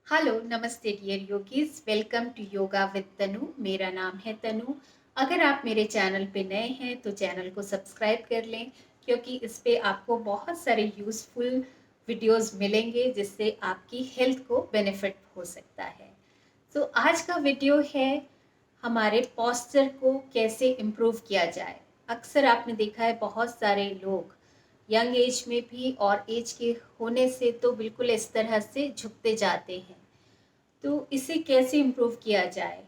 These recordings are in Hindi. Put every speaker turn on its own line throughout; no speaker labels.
हेलो नमस्ते dear yogis, welcome to yoga with Tanu. मेरा नाम है तनु। अगर आप मेरे चैनल पे नए हैं तो चैनल को सब्सक्राइब कर लें, क्योंकि इस पे आपको बहुत सारे यूज़फुल वीडियोस मिलेंगे जिससे आपकी हेल्थ को बेनिफिट हो सकता है। तो आज का वीडियो है हमारे पोस्चर को कैसे इम्प्रूव किया जाए। अक्सर आपने देखा है बहुत सारे लोग यंग एज में भी और एज के होने से तो बिल्कुल इस तरह से झुकते जाते हैं। तो इसे कैसे इम्प्रूव किया जाए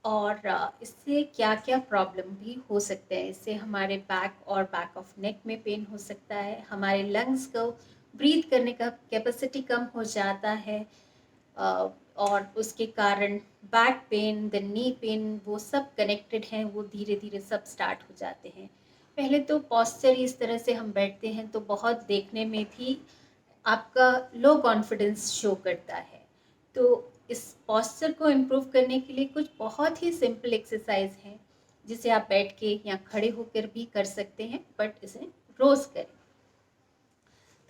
और इससे क्या क्या प्रॉब्लम भी हो सकते हैं। इससे हमारे बैक और बैक ऑफ नेक में पेन हो सकता है, हमारे लंग्स को ब्रीथ करने का कैपेसिटी कम हो जाता है, और उसके कारण back pain, the knee pain, वो सब कनेक्टेड हैं, वो धीरे धीरे सब स्टार्ट हो जाते हैं। पहले तो पॉस्चर इस तरह से हम बैठते हैं तो बहुत देखने में भी आपका लो कॉन्फिडेंस शो करता है। तो इस पॉस्चर को इम्प्रूव करने के लिए कुछ बहुत ही सिंपल एक्सरसाइज हैं जिसे आप बैठ के या खड़े होकर भी कर सकते हैं, बट इसे रोज़ करें।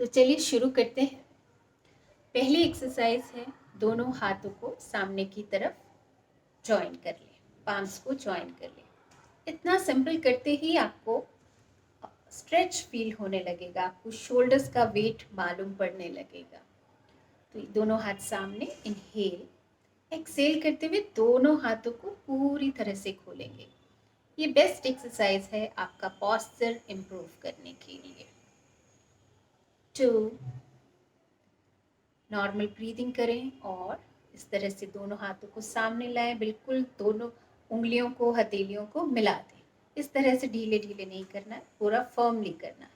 तो चलिए शुरू करते हैं। पहली एक्सरसाइज है, दोनों हाथों को सामने की तरफ जॉइन कर लें, पाम्स को जॉइन कर लें। इतना सिंपल करते ही आपको स्ट्रेच फील होने लगेगा, आपको शोल्डर्स का वेट मालूम पड़ने लगेगा। तो दोनों हाथ सामने, इनहेल, एक्सेल करते हुए दोनों हाथों को पूरी तरह से खोलेंगे। ये बेस्ट एक्सरसाइज है आपका पॉस्चर इम्प्रूव करने के लिए। 2, नॉर्मल ब्रीदिंग करें और इस तरह से दोनों हाथों को सामने लाएं, बिल्कुल दोनों उंगलियों को, हथेलियों को मिला दें। इस तरह से ढीले ढीले नहीं करना है, पूरा फर्मली करना है।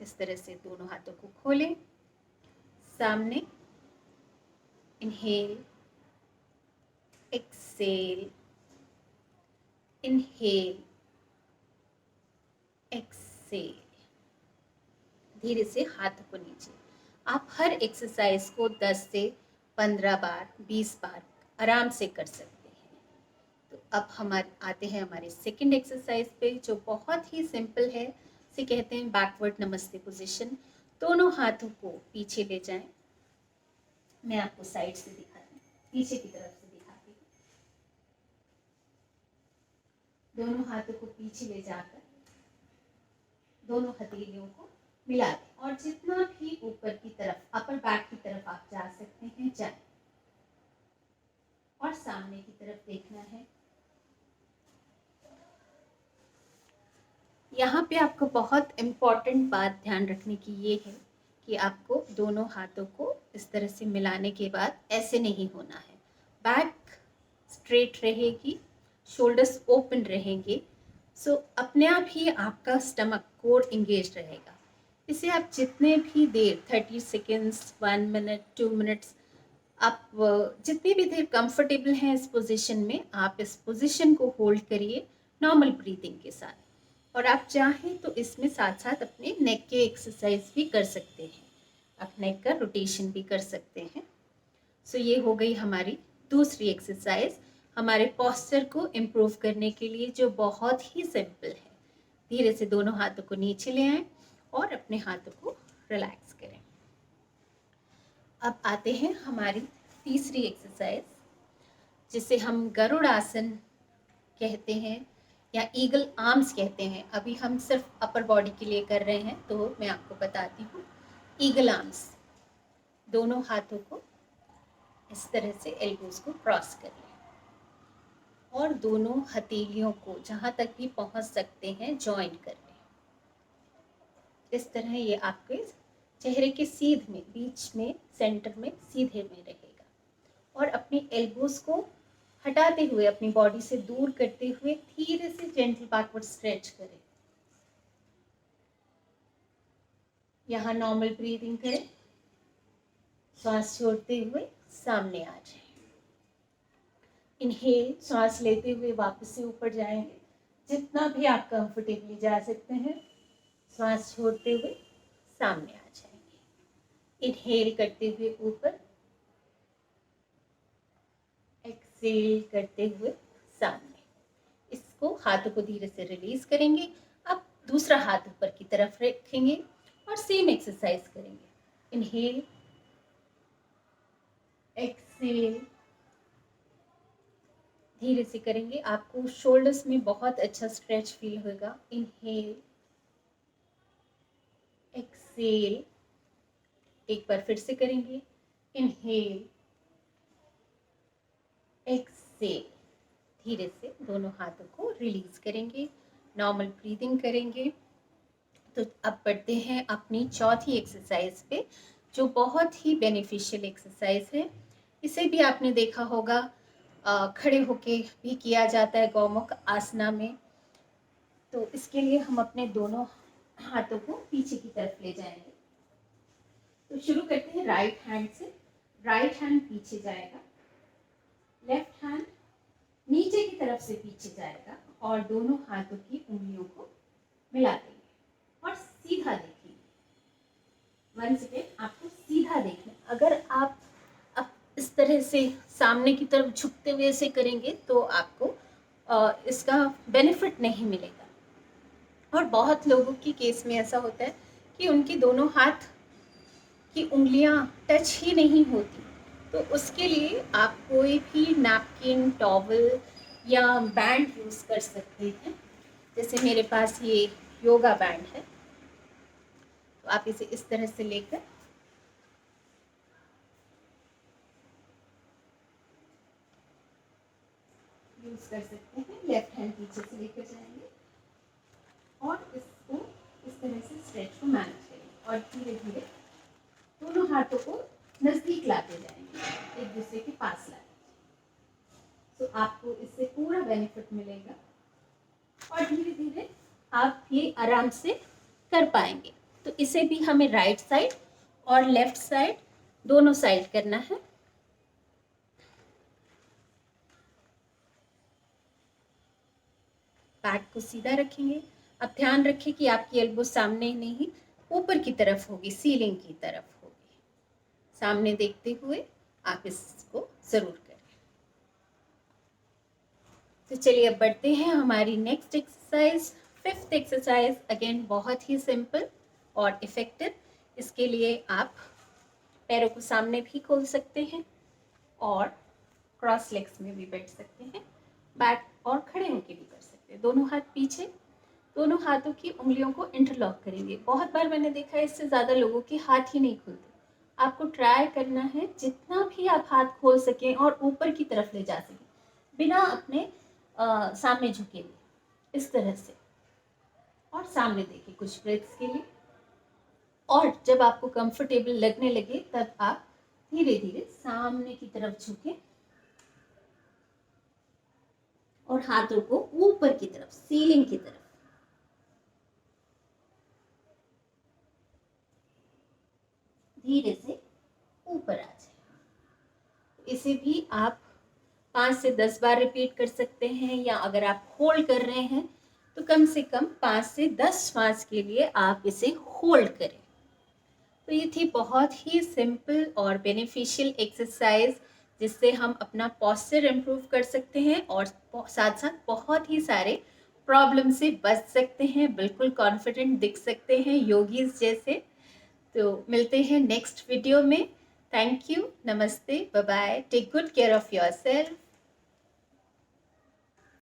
इस तरह से दोनों हाथों को खोलें, सामने, इनहेल, एक्सेल, इनहेल, एक्सेल। धीरे से हाथों को नीचे। आप हर एक्सरसाइज को 10 से 15 बार, 20 बार आराम से कर सकते हैं। तो अब हमारे आते हैं हमारे सेकंड एक्सरसाइज पे, जो बहुत ही सिंपल है। इसे कहते हैं बैकवर्ड नमस्ते पोजीशन। दोनों हाथों को पीछे ले जाएं। मैं आपको साइड से दिखाती हूँ, पीछे की तरफ से दिखाती हूँ। दोनों हाथों को पीछे ले जाकर दोनों हथेलियों को मिला दें और जितना भी ऊपर की तरफ, अपर बैक की तरफ आप जा सकते हैं जाएं, और सामने की तरफ देखना है। यहाँ पे आपको बहुत इम्पॉर्टेंट बात ध्यान रखने की ये है कि आपको दोनों हाथों को इस तरह से मिलाने के बाद ऐसे नहीं होना है। बैक स्ट्रेट रहेगी, शोल्डर्स ओपन रहेंगे। सो अपने आप ही आपका स्टमक, कोर इंगेज रहेगा। इसे आप जितने भी देर, 30 सेकेंड्स, 1 मिनट, 2 मिनट्स, आप जितनी भी देर कंफर्टेबल हैं इस पोजीशन में, आप इस पोजीशन को होल्ड करिए नॉर्मल ब्रीथिंग के साथ। और आप चाहें तो इसमें साथ साथ अपने नेक के एक्सरसाइज भी कर सकते हैं, आप नेक का रोटेशन भी कर सकते हैं। सो ये हो गई हमारी दूसरी एक्सरसाइज हमारे पोस्चर को इम्प्रूव करने के लिए, जो बहुत ही सिंपल है। धीरे से दोनों हाथों को नीचे ले आएं और अपने हाथों को रिलैक्स करें। अब आते हैं हमारी तीसरी एक्सरसाइज, जिसे हम गरुड़ आसन कहते हैं या ईगल आर्म्स कहते हैं। अभी हम सिर्फ अपर बॉडी के लिए कर रहे हैं, तो मैं आपको बताती हूँ। ईगल आर्म्स, दोनों हाथों को इस तरह से एल्बोज को क्रॉस कर लें और दोनों हथेलियों को जहाँ तक भी पहुँच सकते हैं जॉइन कर लें। इस तरह ये आपके चेहरे के सीध में, बीच में, सेंटर में, सीधे में रहेगा। और अपनी एल्बोज को हटाते हुए, अपनी बॉडी से दूर करते हुए धीरे से जेंटल बैकवर्ड स्ट्रेच करें। यहाँ नॉर्मल ब्रीदिंग करें, सांस छोड़ते हुए सामने आ जाए। इनहेल, सांस लेते हुए वापस से ऊपर जाएंगे, जितना भी आप कंफर्टेबली जा सकते हैं। सांस छोड़ते हुए सामने आ जाएंगे। इनहेल करते हुए ऊपर, एक्सेल करते हुए सामने। इसको हाथों को धीरे से रिलीज करेंगे। अब दूसरा हाथ ऊपर की तरफ रखेंगे और सेम एक्सरसाइज करेंगे। Inhale, exhale. धीरे से करेंगे, आपको शोल्डर्स में बहुत अच्छा स्ट्रेच फील होगा। Inhale, exhale. एक बार फिर से करेंगे, इनहेल, एक्सेल। धीरे से दोनों हाथों को रिलीज करेंगे, नॉर्मल ब्रीदिंग करेंगे। तो अब बढ़ते हैं अपनी चौथी एक्सरसाइज पे, जो बहुत ही बेनिफिशियल एक्सरसाइज है। इसे भी आपने देखा होगा, खड़े होके भी किया जाता है गौमुख आसना में। तो इसके लिए हम अपने दोनों हाथों को पीछे की तरफ ले जाएंगे। तो शुरू करते हैं राइट हैंड से। राइट हैंड पीछे जाएगा, लेफ्ट हैंड नीचे की तरफ से पीछे जाएगा और दोनों हाथों की उंगलियों को मिला देंगे और सीधा देखेंगे। वंस अगेन आपको सीधा देखना। अगर आप इस तरह से सामने की तरफ झुकते हुए से करेंगे तो आपको इसका बेनिफिट नहीं मिलेगा। और बहुत लोगों की केस में ऐसा होता है कि उनकी दोनों हाथ की उंगलियां टच ही नहीं होती। तो उसके लिए आप कोई भी नैपकिन, टॉवल या बैंड यूज़ कर सकते हैं। जैसे मेरे पास ये योगा बैंड है, तो आप इसे इस तरह से लेकर यूज़ कर सकते हैं। लेफ्ट हैंड पीछे से लेकर जाएंगे और इसको इस तरह से स्ट्रेच को मैनेज करेंगे और धीरे धीरे दोनों हाथों को नज़दीक लाते जाएंगे, एक दूसरे के पास लाते। तो आपको इससे पूरा बेनिफिट मिलेगा और धीरे धीरे आप ये आराम से कर पाएंगे। तो इसे भी हमें राइट साइड और लेफ्ट साइड दोनों साइड करना है। बैक को सीधा रखेंगे। अब ध्यान रखें कि आपकी एल्बो सामने नहीं, ऊपर की तरफ होगी, सीलिंग की तरफ होगी। सामने देखते हुए आप इसको जरूर करें। तो चलिए अब बढ़ते हैं हमारी next exercise, fifth exercise. Again बहुत ही सिंपल और इफेक्टिव। इसके लिए आप पैरों को सामने भी खोल सकते हैं और क्रॉस लेग्स में भी बैठ सकते हैं, बैठ और खड़े होकर भी कर सकते हैं। दोनों हाथ पीछे, दोनों हाथों की उंगलियों को इंटरलॉक करेंगे। बहुत बार मैंने देखा है इससे ज़्यादा लोगों के हाथ ही नहीं खुलते। आपको ट्राई करना है जितना भी आप हाथ खोल सकें और ऊपर की तरफ ले जा सकें, बिना अपने सामने झुके हुए, इस तरह से। और सामने देखिए कुछ ब्रेथ्स के लिए। और जब आपको कंफर्टेबल लगने लगे तब आप धीरे धीरे सामने की तरफ झुकें और हाथों को ऊपर की तरफ, सीलिंग की तरफ धीरे से ऊपर आ जाए। इसे भी आप 5 से 10 बार रिपीट कर सकते हैं, या अगर आप होल्ड कर रहे हैं तो कम से कम 5 से 10 श्वास के लिए आप इसे होल्ड करें। तो ये थी बहुत ही सिंपल और बेनिफिशियल एक्सरसाइज, जिससे हम अपना पोस्चर इम्प्रूव कर सकते हैं और साथ साथ बहुत ही सारे प्रॉब्लम से बच सकते हैं, बिल्कुल कॉन्फिडेंट दिख सकते हैं योगीज जैसे। तो मिलते हैं नेक्स्ट वीडियो में। थैंक यू, नमस्ते, bye bye, take good care of your self.